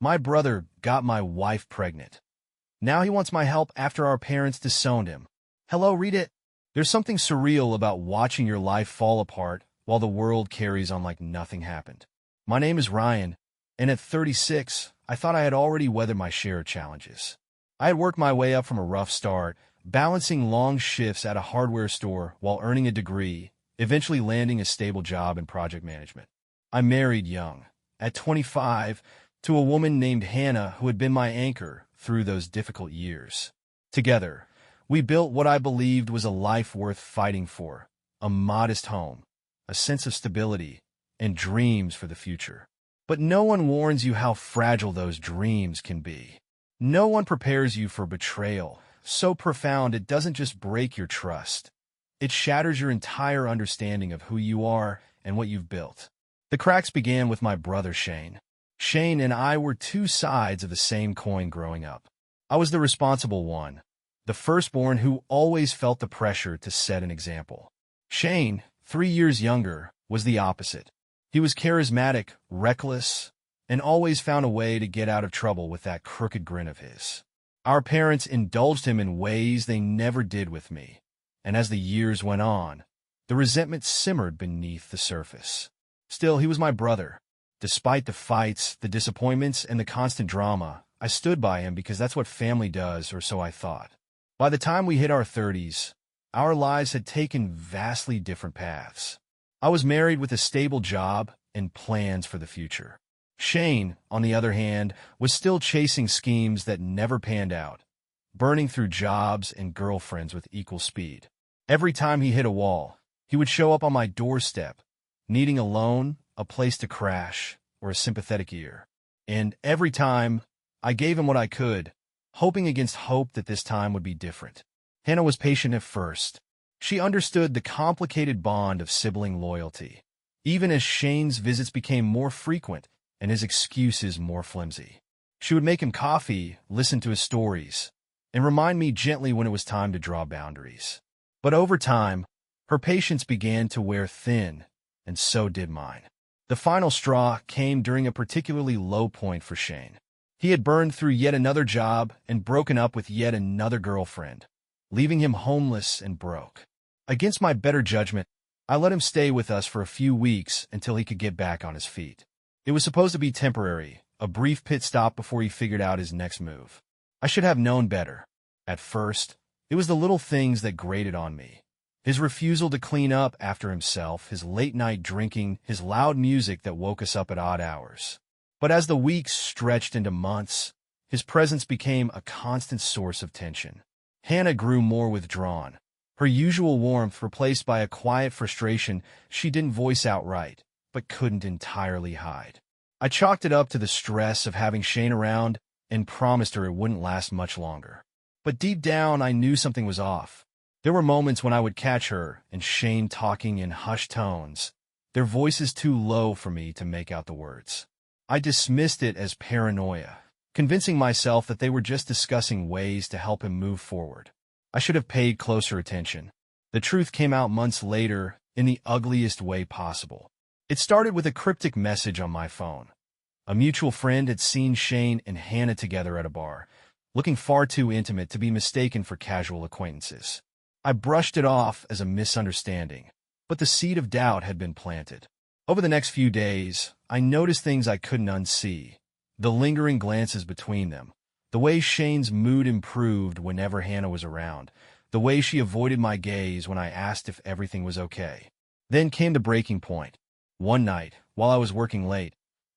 My brother got my wife pregnant. Now he wants my help after our parents disowned him. Hello, read it. There's something surreal about watching your life fall apart while the world carries on like nothing happened. My name is Ryan, and at 36, I thought I had already weathered my share of challenges. I had worked my way up from a rough start, balancing long shifts at a hardware store while earning a degree, eventually landing a stable job in project management. I married young, at 25, to a woman named Hannah who had been my anchor through those difficult years. Together, we built what I believed was a life worth fighting for, a modest home, a sense of stability, and dreams for the future. But no one warns you how fragile those dreams can be. No one prepares you for betrayal, so profound it doesn't just break your trust. It shatters your entire understanding of who you are and what you've built. The cracks began with my brother Shane. Shane and I were two sides of the same coin growing up. I was the responsible one, the firstborn who always felt the pressure to set an example. Shane, 3 years younger, was the opposite. He was charismatic, reckless, and always found a way to get out of trouble with that crooked grin of his. Our parents indulged him in ways they never did with me, and as the years went on, the resentment simmered beneath the surface. Still, he was my brother. Despite the fights, the disappointments, and the constant drama, I stood by him because that's what family does, or so I thought. By the time we hit our 30s, our lives had taken vastly different paths. I was married with a stable job and plans for the future. Shane, on the other hand, was still chasing schemes that never panned out, burning through jobs and girlfriends with equal speed. Every time he hit a wall, he would show up on my doorstep, needing a loan, a place to crash, or a sympathetic ear. And every time, I gave him what I could, hoping against hope that this time would be different. Hannah was patient at first. She understood the complicated bond of sibling loyalty, even as Shane's visits became more frequent and his excuses more flimsy. She would make him coffee, listen to his stories, and remind me gently when it was time to draw boundaries. But over time, her patience began to wear thin, and so did mine. The final straw came during a particularly low point for Shane. He had burned through yet another job and broken up with yet another girlfriend, leaving him homeless and broke. Against my better judgment, I let him stay with us for a few weeks until he could get back on his feet. It was supposed to be temporary, a brief pit stop before he figured out his next move. I should have known better. At first, it was the little things that grated on me. His refusal to clean up after himself, his late-night drinking, his loud music that woke us up at odd hours. But as the weeks stretched into months, his presence became a constant source of tension. Hannah grew more withdrawn, her usual warmth replaced by a quiet frustration she didn't voice outright, but couldn't entirely hide. I chalked it up to the stress of having Shane around and promised her it wouldn't last much longer. But deep down, I knew something was off. There were moments when I would catch her and Shane talking in hushed tones, their voices too low for me to make out the words. I dismissed it as paranoia, convincing myself that they were just discussing ways to help him move forward. I should have paid closer attention. The truth came out months later in the ugliest way possible. It started with a cryptic message on my phone. A mutual friend had seen Shane and Hannah together at a bar, looking far too intimate to be mistaken for casual acquaintances. I brushed it off as a misunderstanding, but the seed of doubt had been planted. Over the next few days, I noticed things I couldn't unsee. The lingering glances between them, the way Shane's mood improved whenever Hannah was around, the way she avoided my gaze when I asked if everything was okay. Then came the breaking point. One night, while I was working late,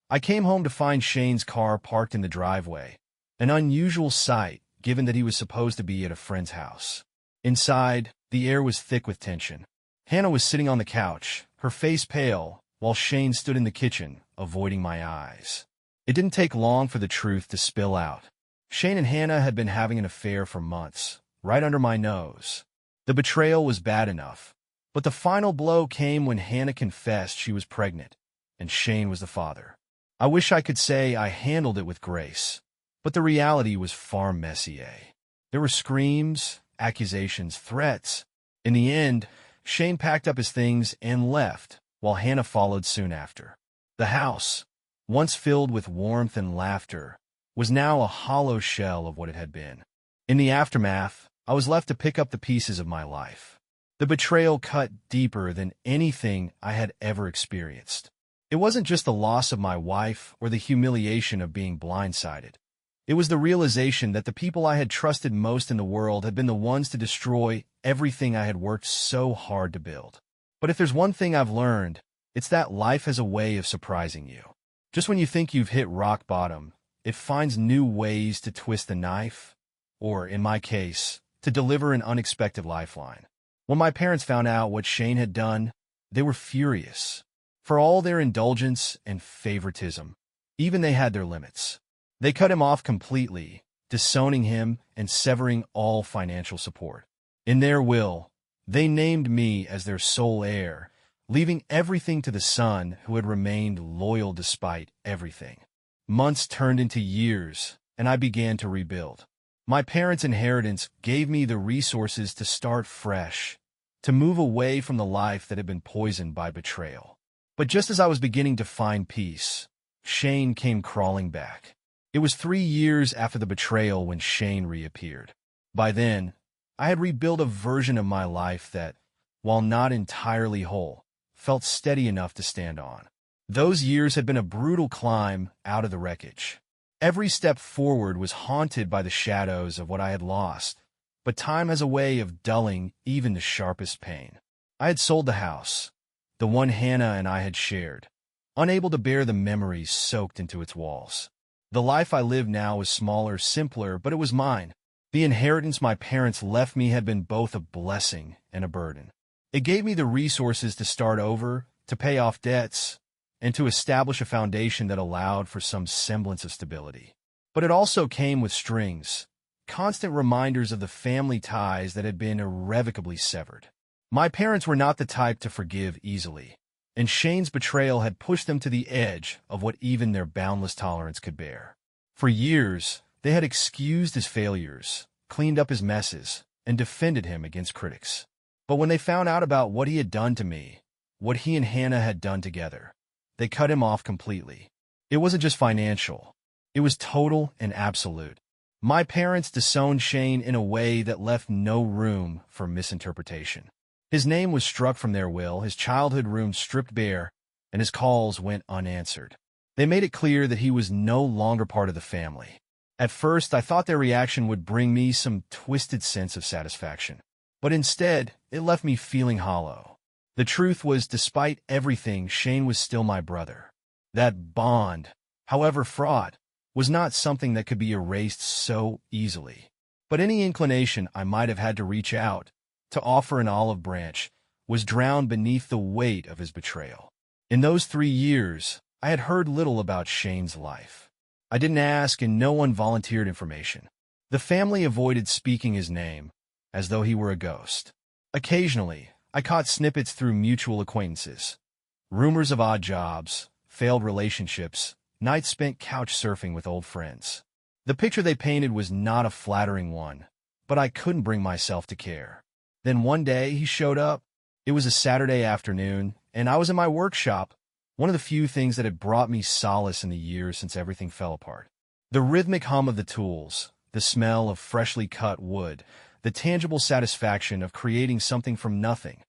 I came home to find Shane's car parked in the driveway, an unusual sight given that he was supposed to be at a friend's house. Inside, the air was thick with tension. Hannah was sitting on the couch, her face pale, while Shane stood in the kitchen, avoiding my eyes. It didn't take long for the truth to spill out. Shane and Hannah had been having an affair for months, right under my nose. The betrayal was bad enough, but the final blow came when Hannah confessed she was pregnant, and Shane was the father. I wish I could say I handled it with grace, but the reality was far messier. There were screams, accusations, threats. In the end, Shane packed up his things and left, while Hannah followed soon after. The house, once filled with warmth and laughter, was now a hollow shell of what it had been. In the aftermath, I was left to pick up the pieces of my life. The betrayal cut deeper than anything I had ever experienced. It wasn't just the loss of my wife or the humiliation of being blindsided. It was the realization that the people I had trusted most in the world had been the ones to destroy everything I had worked so hard to build. But if there's one thing I've learned, it's that life has a way of surprising you. Just when you think you've hit rock bottom, it finds new ways to twist the knife, or, in my case, to deliver an unexpected lifeline. When my parents found out what Shane had done, they were furious. For all their indulgence and favoritism, even they had their limits. They cut him off completely, disowning him and severing all financial support. In their will, they named me as their sole heir, leaving everything to the son who had remained loyal despite everything. Months turned into years, and I began to rebuild. My parents' inheritance gave me the resources to start fresh, to move away from the life that had been poisoned by betrayal. But just as I was beginning to find peace, Shane came crawling back. It was 3 years after the betrayal when Shane reappeared. By then, I had rebuilt a version of my life that, while not entirely whole, felt steady enough to stand on. Those years had been a brutal climb out of the wreckage. Every step forward was haunted by the shadows of what I had lost, but time has a way of dulling even the sharpest pain. I had sold the house, the one Hannah and I had shared, unable to bear the memories soaked into its walls. The life I lived now was smaller, simpler, but it was mine. The inheritance my parents left me had been both a blessing and a burden. It gave me the resources to start over, to pay off debts, and to establish a foundation that allowed for some semblance of stability. But it also came with strings, constant reminders of the family ties that had been irrevocably severed. My parents were not the type to forgive easily, and Shane's betrayal had pushed them to the edge of what even their boundless tolerance could bear. For years, they had excused his failures, cleaned up his messes, and defended him against critics. But when they found out about what he had done to me, what he and Hannah had done together, they cut him off completely. It wasn't just financial. It was total and absolute. My parents disowned Shane in a way that left no room for misinterpretation. His name was struck from their will, his childhood room stripped bare, and his calls went unanswered. They made it clear that he was no longer part of the family. At first, I thought their reaction would bring me some twisted sense of satisfaction. But instead, it left me feeling hollow. The truth was, despite everything, Shane was still my brother. That bond, however fraught, was not something that could be erased so easily. But any inclination I might have had to reach out, to offer an olive branch, was drowned beneath the weight of his betrayal. In those 3 years, I had heard little about Shane's life. I didn't ask, and no one volunteered information. The family avoided speaking his name, as though he were a ghost. Occasionally, I caught snippets through mutual acquaintances. Rumors of odd jobs, failed relationships, nights spent couch surfing with old friends. The picture they painted was not a flattering one, but I couldn't bring myself to care. Then one day, he showed up. It was a Saturday afternoon, and I was in my workshop, one of the few things that had brought me solace in the years since everything fell apart. The rhythmic hum of the tools, the smell of freshly cut wood, the tangible satisfaction of creating something from nothing,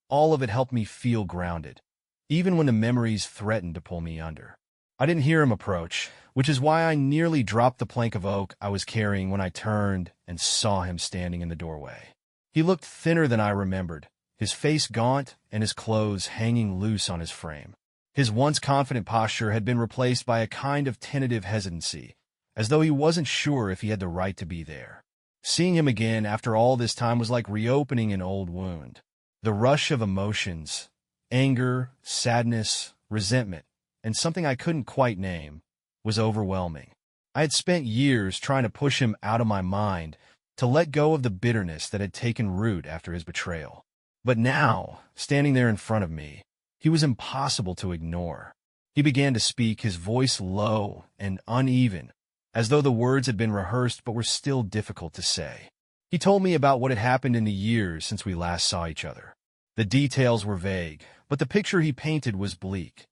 all of it helped me feel grounded, even when the memories threatened to pull me under. I didn't hear him approach, which is why I nearly dropped the plank of oak I was carrying when I turned and saw him standing in the doorway. He looked thinner than I remembered, his face gaunt and his clothes hanging loose on his frame. His once confident posture had been replaced by a kind of tentative hesitancy, as though he wasn't sure if he had the right to be there. Seeing him again after all this time was like reopening an old wound. The rush of emotions, anger, sadness, resentment, and something I couldn't quite name, was overwhelming. I had spent years trying to push him out of my mind, to let go of the bitterness that had taken root after his betrayal. But now, standing there in front of me, he was impossible to ignore. He began to speak, his voice low and uneven, as though the words had been rehearsed but were still difficult to say. He told me about what had happened in the years since we last saw each other. The details were vague, but the picture he painted was bleak.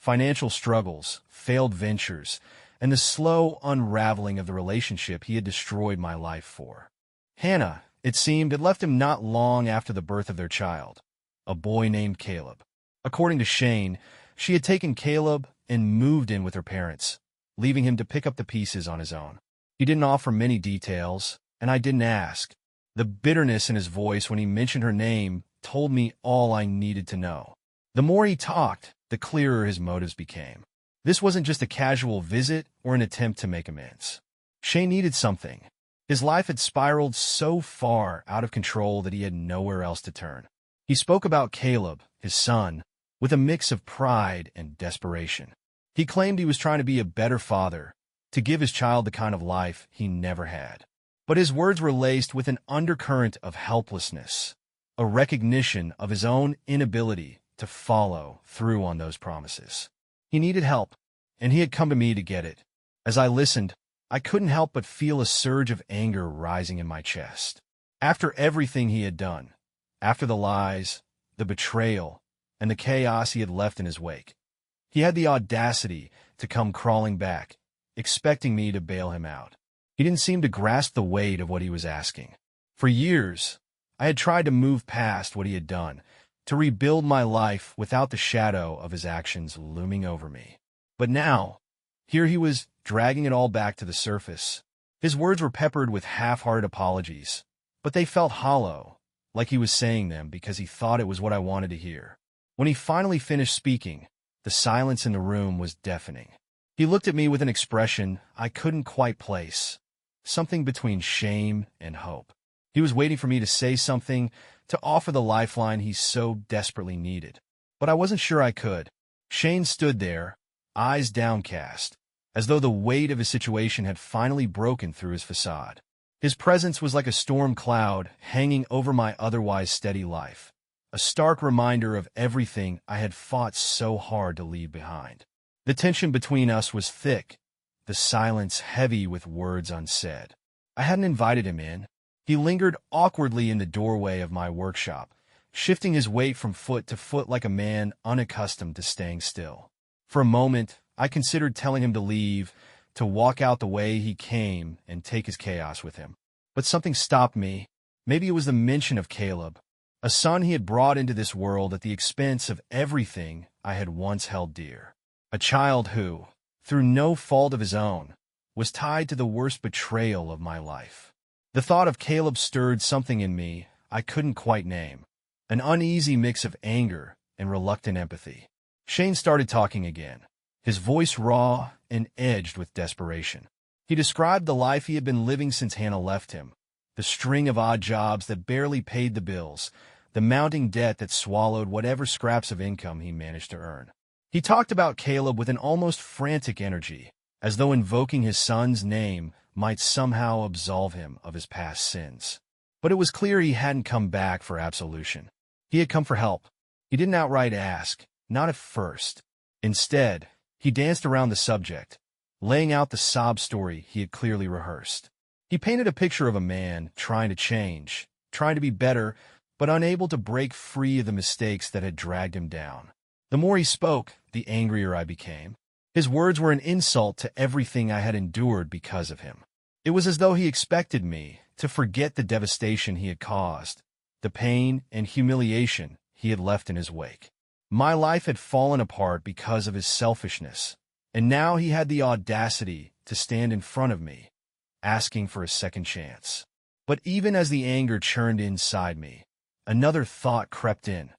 financial struggles, failed ventures, and the slow unraveling of the relationship he had destroyed my life for. Hannah, it seemed, had left him not long after the birth of their child, a boy named Caleb. According to Shane, she had taken Caleb and moved in with her parents, leaving him to pick up the pieces on his own. He didn't offer many details, and I didn't ask. The bitterness in his voice when he mentioned her name told me all I needed to know. The more he talked, the clearer his motives became. This wasn't just a casual visit or an attempt to make amends. Shane needed something. His life had spiraled so far out of control that he had nowhere else to turn. He spoke about Caleb, his son, with a mix of pride and desperation. He claimed he was trying to be a better father, to give his child the kind of life he never had. But his words were laced with an undercurrent of helplessness, a recognition of his own inability to follow through on those promises. He needed help, and he had come to me to get it. As I listened, I couldn't help but feel a surge of anger rising in my chest. After everything he had done, after the lies, the betrayal, and the chaos he had left in his wake, he had the audacity to come crawling back, expecting me to bail him out. He didn't seem to grasp the weight of what he was asking. For years, I had tried to move past what he had done, to rebuild my life without the shadow of his actions looming over me. But now, here he was, dragging it all back to the surface. His words were peppered with half-hearted apologies, but they felt hollow, like he was saying them because he thought it was what I wanted to hear. When he finally finished speaking, the silence in the room was deafening. He looked at me with an expression I couldn't quite place, something between shame and hope. He was waiting for me to say something, to offer the lifeline he so desperately needed. But I wasn't sure I could. Shane stood there, eyes downcast, as though the weight of his situation had finally broken through his facade. His presence was like a storm cloud hanging over my otherwise steady life, a stark reminder of everything I had fought so hard to leave behind. The tension between us was thick, the silence heavy with words unsaid. I hadn't invited him in. He lingered awkwardly in the doorway of my workshop, shifting his weight from foot to foot like a man unaccustomed to staying still. For a moment, I considered telling him to leave, to walk out the way he came and take his chaos with him. But something stopped me. Maybe it was the mention of Caleb, a son he had brought into this world at the expense of everything I had once held dear. A child who, through no fault of his own, was tied to the worst betrayal of my life. The thought of Caleb stirred something in me I couldn't quite name, an uneasy mix of anger and reluctant empathy. Shane started talking again, his voice raw and edged with desperation. He described the life he had been living since Hannah left him, the string of odd jobs that barely paid the bills, the mounting debt that swallowed whatever scraps of income he managed to earn. He talked about Caleb with an almost frantic energy, as though invoking his son's name might somehow absolve him of his past sins. But it was clear he hadn't come back for absolution. He had come for help. He didn't outright ask, not at first. Instead, he danced around the subject, laying out the sob story he had clearly rehearsed. He painted a picture of a man trying to change, trying to be better, but unable to break free of the mistakes that had dragged him down. The more he spoke, the angrier I became. His words were an insult to everything I had endured because of him. It was as though he expected me to forget the devastation he had caused, the pain and humiliation he had left in his wake. My life had fallen apart because of his selfishness, and now he had the audacity to stand in front of me, asking for a second chance. But even as the anger churned inside me, another thought crept in.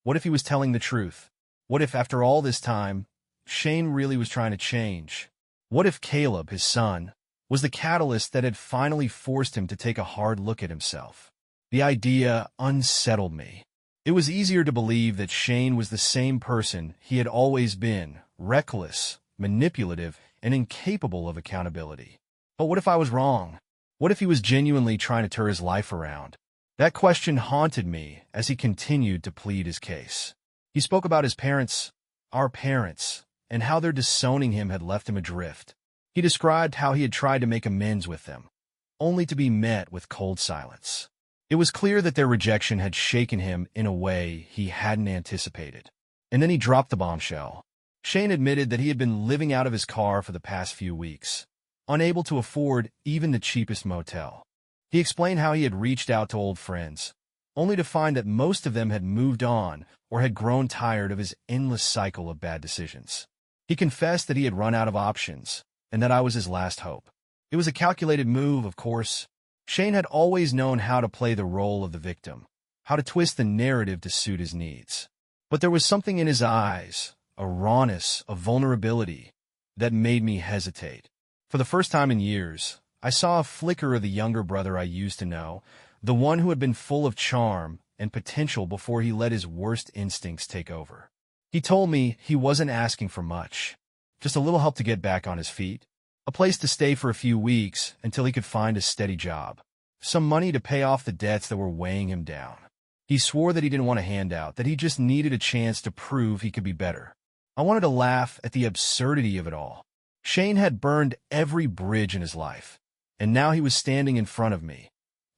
What if he was telling the truth? What if, after all this time, Shane really was trying to change? What if Caleb, his son, was the catalyst that had finally forced him to take a hard look at himself? The idea unsettled me. It was easier to believe that Shane was the same person he had always been, reckless, manipulative, and incapable of accountability. But what if I was wrong? What if he was genuinely trying to turn his life around? That question haunted me as he continued to plead his case. He spoke about his parents, our parents, and how their disowning him had left him adrift. He described how he had tried to make amends with them, only to be met with cold silence. It was clear that their rejection had shaken him in a way he hadn't anticipated. And then he dropped the bombshell. Shane admitted that he had been living out of his car for the past few weeks, unable to afford even the cheapest motel. He explained how he had reached out to old friends, only to find that most of them had moved on or had grown tired of his endless cycle of bad decisions. He confessed that he had run out of options, and that I was his last hope. It was a calculated move, of course. Shane had always known how to play the role of the victim, how to twist the narrative to suit his needs. But there was something in his eyes, a rawness, a vulnerability, that made me hesitate. For the first time in years, I saw a flicker of the younger brother I used to know, the one who had been full of charm and potential before he let his worst instincts take over. He told me he wasn't asking for much, just a little help to get back on his feet, a place to stay for a few weeks until he could find a steady job, some money to pay off the debts that were weighing him down. He swore that he didn't want a handout, that he just needed a chance to prove he could be better. I wanted to laugh at the absurdity of it all. Shane had burned every bridge in his life, and now he was standing in front of me,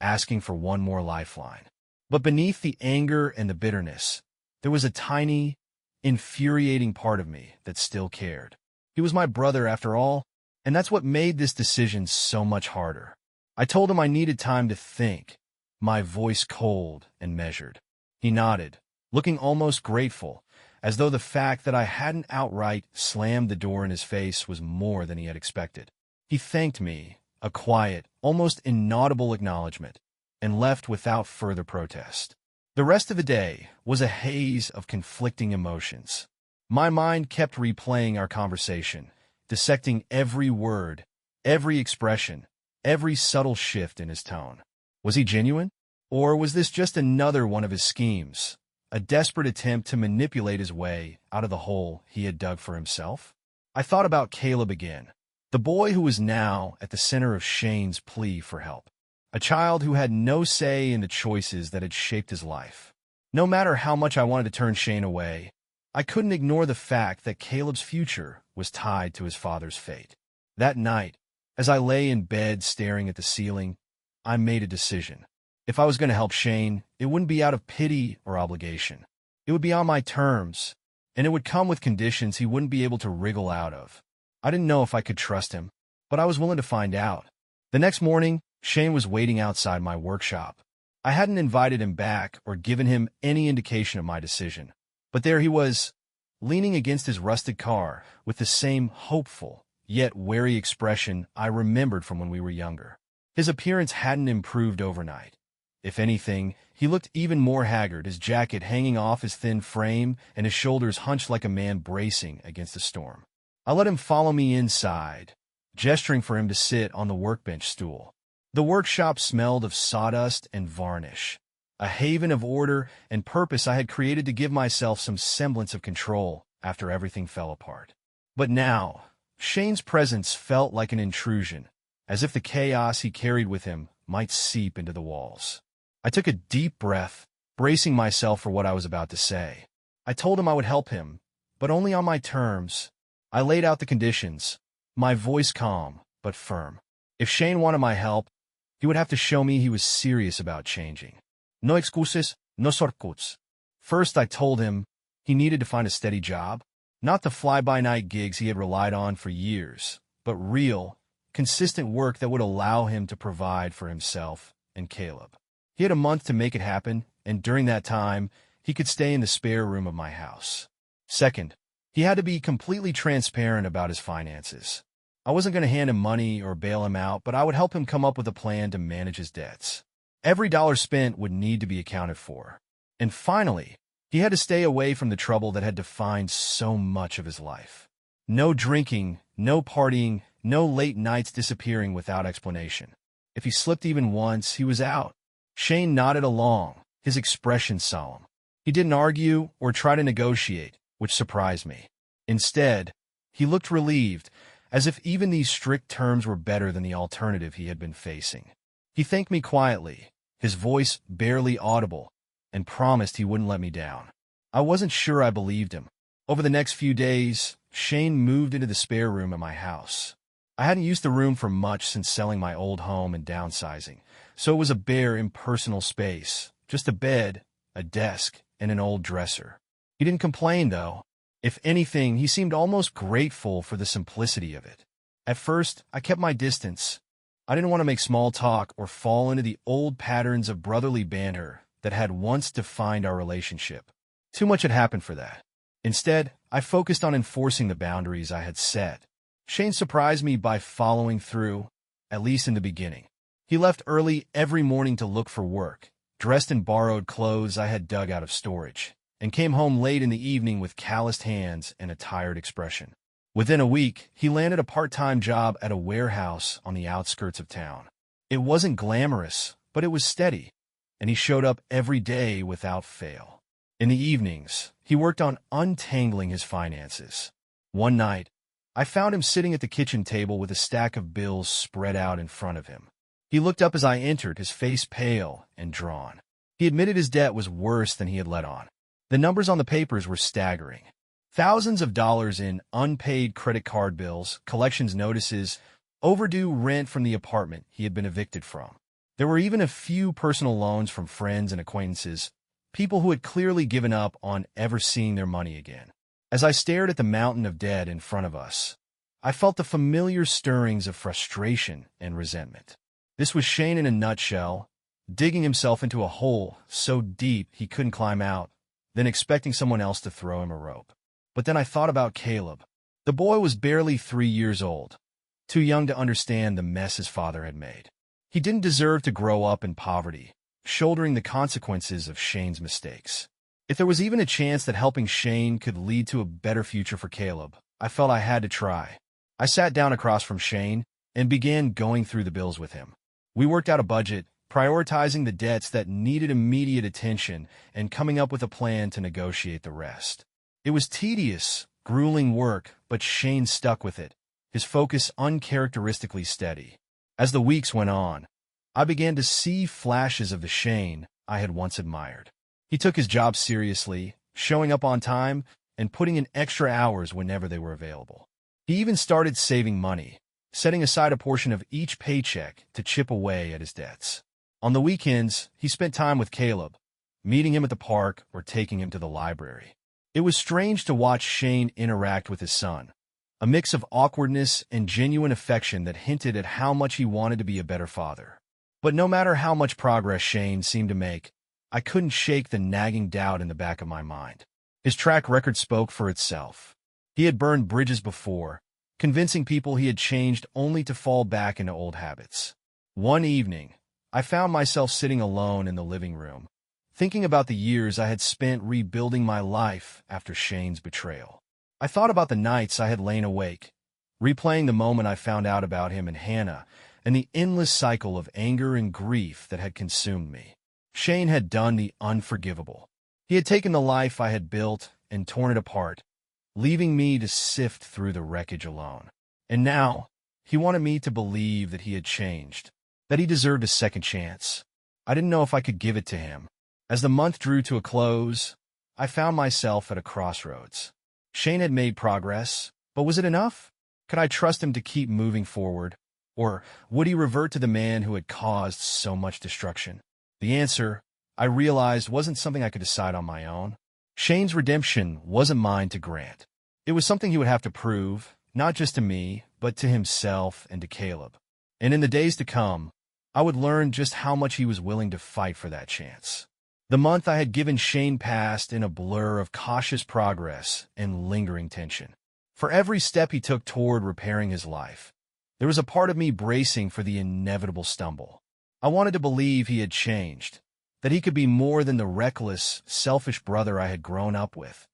asking for one more lifeline. But beneath the anger and the bitterness, there was a tiny, infuriating part of me that still cared. He was my brother after all, and that's what made this decision so much harder. I told him I needed time to think, my voice cold and measured. He nodded, looking almost grateful, as though the fact that I hadn't outright slammed the door in his face was more than he had expected. He thanked me, a quiet, almost inaudible acknowledgement, and left without further protest. The rest of the day was a haze of conflicting emotions. My mind kept replaying our conversation, dissecting every word, every expression, every subtle shift in his tone. Was he genuine? Or was this just another one of his schemes, a desperate attempt to manipulate his way out of the hole he had dug for himself? I thought about Caleb again, the boy who was now at the center of Shane's plea for help, a child who had no say in the choices that had shaped his life. No matter how much I wanted to turn Shane away, I couldn't ignore the fact that Caleb's future was tied to his father's fate. That night, as I lay in bed staring at the ceiling, I made a decision. If I was going to help Shane, it wouldn't be out of pity or obligation. It would be on my terms, and it would come with conditions he wouldn't be able to wriggle out of. I didn't know if I could trust him, but I was willing to find out. The next morning, Shane was waiting outside my workshop. I hadn't invited him back or given him any indication of my decision, but there he was, leaning against his rusted car with the same hopeful, yet wary expression I remembered from when we were younger. His appearance hadn't improved overnight. If anything, he looked even more haggard, his jacket hanging off his thin frame and his shoulders hunched like a man bracing against a storm. I let him follow me inside, gesturing for him to sit on the workbench stool. The workshop smelled of sawdust and varnish, a haven of order and purpose I had created to give myself some semblance of control after everything fell apart. But now, Shane's presence felt like an intrusion, as if the chaos he carried with him might seep into the walls. I took a deep breath, bracing myself for what I was about to say. I told him I would help him, but only on my terms. I laid out the conditions, my voice calm but firm. If Shane wanted my help, he would have to show me he was serious about changing. No excuses, no shortcuts. First, I told him he needed to find a steady job, not the fly-by-night gigs he had relied on for years, but real, consistent work that would allow him to provide for himself and Caleb. He had a month to make it happen, and during that time, he could stay in the spare room of my house. Second, he had to be completely transparent about his finances. I wasn't going to hand him money or bail him out, but I would help him come up with a plan to manage his debts. Every dollar spent would need to be accounted for. And finally, he had to stay away from the trouble that had defined so much of his life. No drinking, no partying, no late nights disappearing without explanation. If he slipped even once, he was out. Shane nodded along, his expression solemn. He didn't argue or try to negotiate, which surprised me. Instead, he looked relieved, as if even these strict terms were better than the alternative he had been facing. He thanked me quietly, his voice barely audible, and promised he wouldn't let me down. I wasn't sure I believed him. Over the next few days, Shane moved into the spare room at my house. I hadn't used the room for much since selling my old home and downsizing, so it was a bare, impersonal space, just a bed, a desk, and an old dresser. He didn't complain, though. If anything, he seemed almost grateful for the simplicity of it. At first, I kept my distance. I didn't want to make small talk or fall into the old patterns of brotherly banter that had once defined our relationship. Too much had happened for that. Instead, I focused on enforcing the boundaries I had set. Shane surprised me by following through, at least in the beginning. He left early every morning to look for work, dressed in borrowed clothes I had dug out of storage, and came home late in the evening with calloused hands and a tired expression. Within a week, he landed a part-time job at a warehouse on the outskirts of town. It wasn't glamorous, but it was steady, and he showed up every day without fail. In the evenings, he worked on untangling his finances. One night, I found him sitting at the kitchen table with a stack of bills spread out in front of him. He looked up as I entered, his face pale and drawn. He admitted his debt was worse than he had let on. The numbers on the papers were staggering. Thousands of dollars in unpaid credit card bills, collections notices, overdue rent from the apartment he had been evicted from. There were even a few personal loans from friends and acquaintances, people who had clearly given up on ever seeing their money again. As I stared at the mountain of debt in front of us, I felt the familiar stirrings of frustration and resentment. This was Shane in a nutshell, digging himself into a hole so deep he couldn't climb out, then expecting someone else to throw him a rope. But then I thought about Caleb. The boy was barely 3 years old, too young to understand the mess his father had made. He didn't deserve to grow up in poverty, shouldering the consequences of Shane's mistakes. If there was even a chance that helping Shane could lead to a better future for Caleb, I felt I had to try. I sat down across from Shane and began going through the bills with him. We worked out a budget, prioritizing the debts that needed immediate attention and coming up with a plan to negotiate the rest. It was tedious, grueling work, but Shane stuck with it, his focus uncharacteristically steady. As the weeks went on, I began to see flashes of the Shane I had once admired. He took his job seriously, showing up on time and putting in extra hours whenever they were available. He even started saving money, setting aside a portion of each paycheck to chip away at his debts. On the weekends, he spent time with Caleb, meeting him at the park or taking him to the library. It was strange to watch Shane interact with his son, a mix of awkwardness and genuine affection that hinted at how much he wanted to be a better father. But no matter how much progress Shane seemed to make, I couldn't shake the nagging doubt in the back of my mind. His track record spoke for itself. He had burned bridges before, convincing people he had changed only to fall back into old habits. One evening, I found myself sitting alone in the living room, thinking about the years I had spent rebuilding my life after Shane's betrayal. I thought about the nights I had lain awake, replaying the moment I found out about him and Hannah, and the endless cycle of anger and grief that had consumed me. Shane had done the unforgivable. He had taken the life I had built and torn it apart, leaving me to sift through the wreckage alone. And now, he wanted me to believe that he had changed, that he deserved a second chance. I didn't know if I could give it to him. As the month drew to a close, I found myself at a crossroads. Shane had made progress, but was it enough? Could I trust him to keep moving forward? Or would he revert to the man who had caused so much destruction? The answer, I realized, wasn't something I could decide on my own. Shane's redemption wasn't mine to grant. It was something he would have to prove, not just to me, but to himself and to Caleb. And in the days to come, I would learn just how much he was willing to fight for that chance. The month I had given Shane passed in a blur of cautious progress and lingering tension. For every step he took toward repairing his life, there was a part of me bracing for the inevitable stumble. I wanted to believe he had changed, that he could be more than the reckless, selfish brother I had grown up with.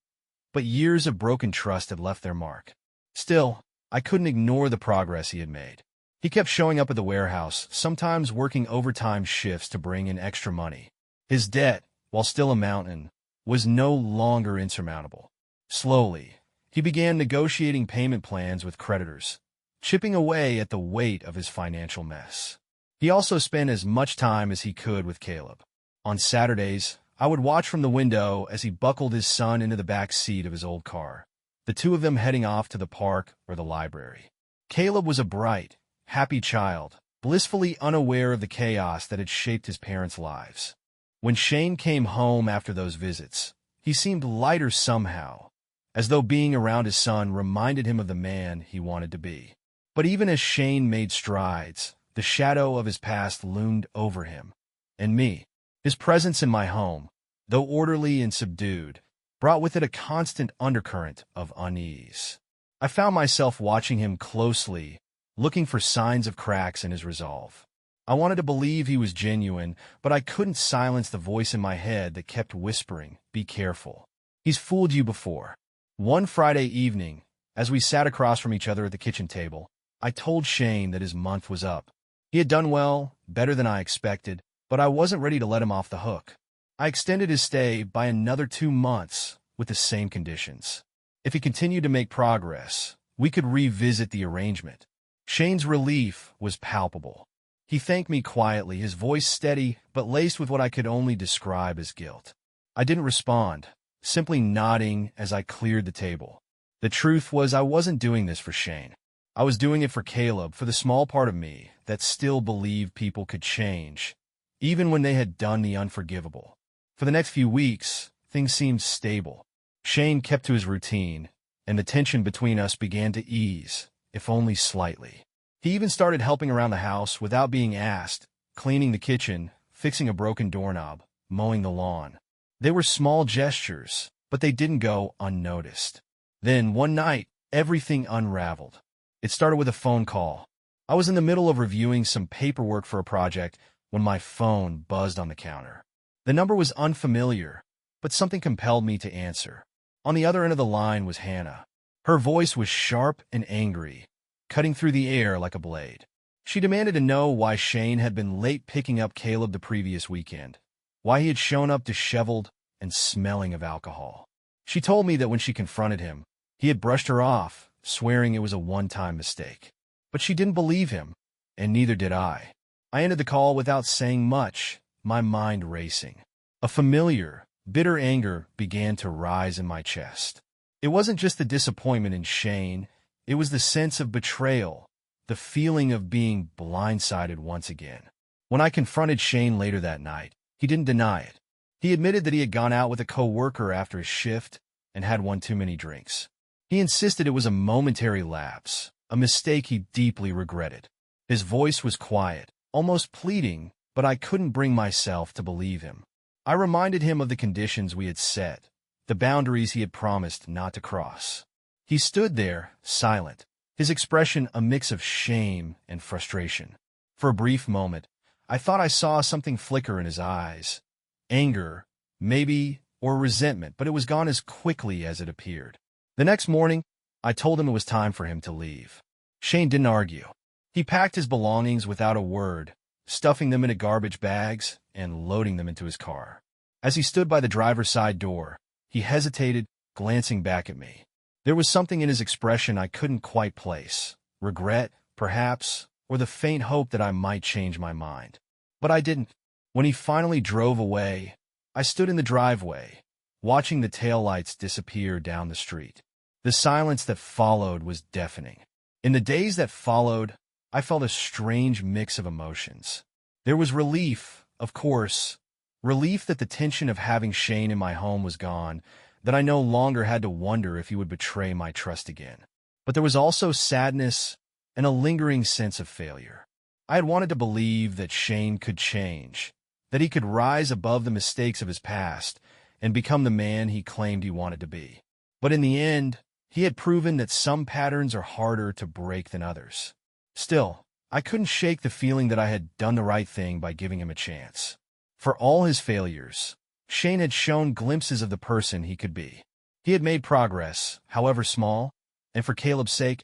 But years of broken trust had left their mark. Still, I couldn't ignore the progress he had made. He kept showing up at the warehouse, sometimes working overtime shifts to bring in extra money. His debt, while still a mountain, was no longer insurmountable. Slowly, he began negotiating payment plans with creditors, chipping away at the weight of his financial mess. He also spent as much time as he could with Caleb. On Saturdays, I would watch from the window as he buckled his son into the back seat of his old car, the two of them heading off to the park or the library. Caleb was a bright, happy child, blissfully unaware of the chaos that had shaped his parents' lives. When Shane came home after those visits, he seemed lighter somehow, as though being around his son reminded him of the man he wanted to be. But even as Shane made strides, the shadow of his past loomed over him and me. His presence in my home, though orderly and subdued, brought with it a constant undercurrent of unease. I found myself watching him closely, looking for signs of cracks in his resolve. I wanted to believe he was genuine, but I couldn't silence the voice in my head that kept whispering, "Be careful. He's fooled you before." One Friday evening, as we sat across from each other at the kitchen table, I told Shane that his month was up. He had done well, better than I expected, but I wasn't ready to let him off the hook. I extended his stay by another 2 months with the same conditions. If he continued to make progress, we could revisit the arrangement. Shane's relief was palpable. He thanked me quietly, his voice steady but laced with what I could only describe as guilt. I didn't respond, simply nodding as I cleared the table. The truth was I wasn't doing this for Shane. I was doing it for Caleb, for the small part of me that still believed people could change, even when they had done the unforgivable. For the next few weeks, things seemed stable. Shane kept to his routine, and the tension between us began to ease, if only slightly. He even started helping around the house without being asked, cleaning the kitchen, fixing a broken doorknob, mowing the lawn. They were small gestures, but they didn't go unnoticed. Then, one night, everything unraveled. It started with a phone call. I was in the middle of reviewing some paperwork for a project when my phone buzzed on the counter. The number was unfamiliar, but something compelled me to answer. On the other end of the line was Hannah. Her voice was sharp and angry, cutting through the air like a blade. She demanded to know why Shane had been late picking up Caleb the previous weekend, why he had shown up disheveled and smelling of alcohol. She told me that when she confronted him, he had brushed her off, swearing it was a one-time mistake. But she didn't believe him, and neither did I. I ended the call without saying much, my mind racing. A familiar, bitter anger began to rise in my chest. It wasn't just the disappointment in Shane, it was the sense of betrayal, the feeling of being blindsided once again. When I confronted Shane later that night, he didn't deny it. He admitted that he had gone out with a coworker after his shift and had one too many drinks. He insisted it was a momentary lapse, a mistake he deeply regretted. His voice was quiet, almost pleading, but I couldn't bring myself to believe him. I reminded him of the conditions we had set, the boundaries he had promised not to cross. He stood there, silent, his expression a mix of shame and frustration. For a brief moment, I thought I saw something flicker in his eyes. Anger, maybe, or resentment, but it was gone as quickly as it appeared. The next morning, I told him it was time for him to leave. Shane didn't argue. He packed his belongings without a word, stuffing them into garbage bags and loading them into his car. As he stood by the driver's side door, he hesitated, glancing back at me. There was something in his expression I couldn't quite place. Regret, perhaps, or the faint hope that I might change my mind. But I didn't. When he finally drove away, I stood in the driveway, watching the taillights disappear down the street. The silence that followed was deafening. In the days that followed, I felt a strange mix of emotions. There was relief, of course, relief that the tension of having Shane in my home was gone, that I no longer had to wonder if he would betray my trust again. But there was also sadness and a lingering sense of failure. I had wanted to believe that Shane could change, that he could rise above the mistakes of his past and become the man he claimed he wanted to be. But in the end, he had proven that some patterns are harder to break than others. Still, I couldn't shake the feeling that I had done the right thing by giving him a chance. For all his failures, Shane had shown glimpses of the person he could be. He had made progress, however small, and for Caleb's sake,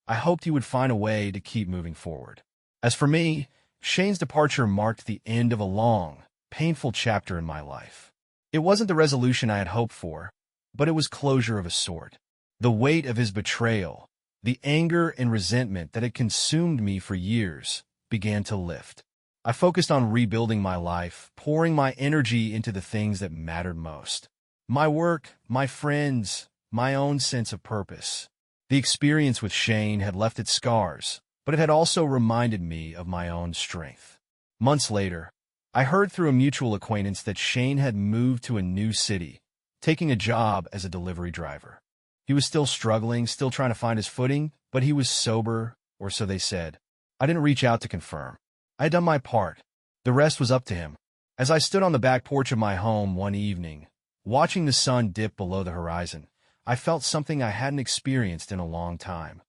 I hoped he would find a way to keep moving forward. As for me, Shane's departure marked the end of a long, painful chapter in my life. It wasn't the resolution I had hoped for, but it was closure of a sort. The weight of his betrayal, the anger and resentment that had consumed me for years, began to lift. I focused on rebuilding my life, pouring my energy into the things that mattered most. My work, my friends, my own sense of purpose. The experience with Shane had left its scars, but it had also reminded me of my own strength. Months later, I heard through a mutual acquaintance that Shane had moved to a new city, taking a job as a delivery driver. He was still struggling, still trying to find his footing, but he was sober, or so they said. I didn't reach out to confirm. I had done my part. The rest was up to him. As I stood on the back porch of my home one evening, watching the sun dip below the horizon, I felt something I hadn't experienced in a long time.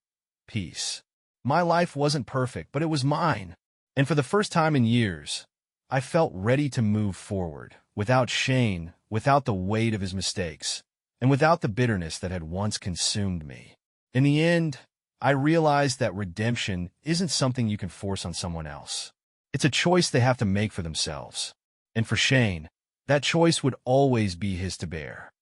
Peace. My life wasn't perfect, but it was mine. And for the first time in years, I felt ready to move forward, without Shane, without the weight of his mistakes, and without the bitterness that had once consumed me. In the end, I realized that redemption isn't something you can force on someone else. It's a choice they have to make for themselves. And for Shane, that choice would always be his to bear.